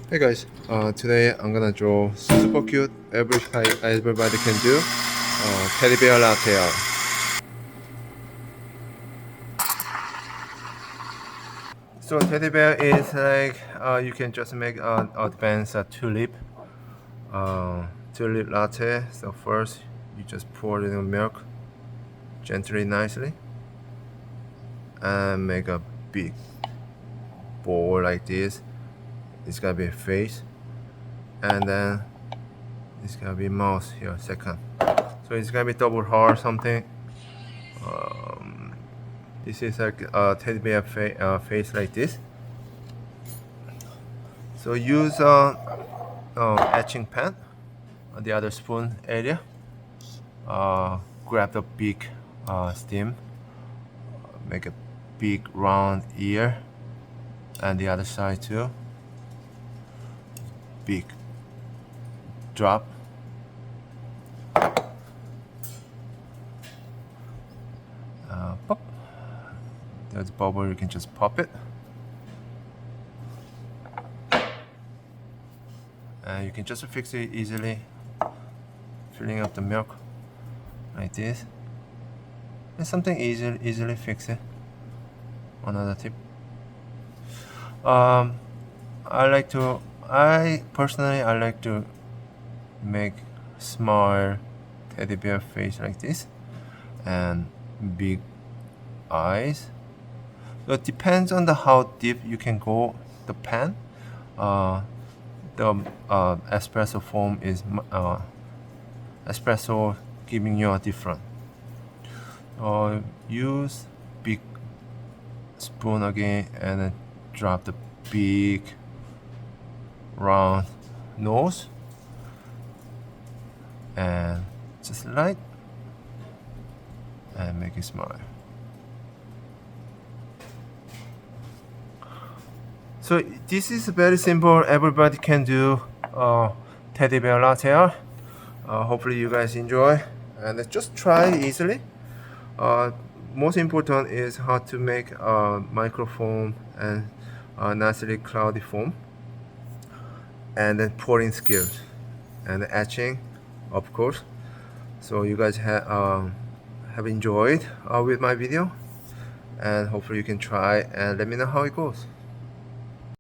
Hey guys, today I'm gonna draw super cute everybody can do 테디베어 라떼 art. So 테디베어 is like you can just make advanced tulip latte. So first you just pour it in milk gently, nicely, and make a big bowl like this. It's gonna be a face, and then it's gonna be mouth here second. So it's gonna be double heart something. This is like a teddy bear face like this. So use etching pen on the other spoon area. Grab the big stem, make a big round ear, and the other side too. Big drop. Pop. There's a bubble, you can just pop it. And you can just fix it easily, filling up the milk like this. It's something easily fix it. Another tip. I personally like to make small teddy bear face like this and big eyes. So it depends on how deep you can go the pen. The espresso foam is espresso giving you a different. Use big spoon again and then drop the big round nose and just light and make it smile. So this is very simple, everybody can do teddy bear latte art. Hopefully you guys enjoy and just try easily. Most important is how to make microfoam and nicely cloudy foam, and then pouring skills and etching, of course. So you guys have enjoyed with my video, and hopefully you can try and let me know how it goes.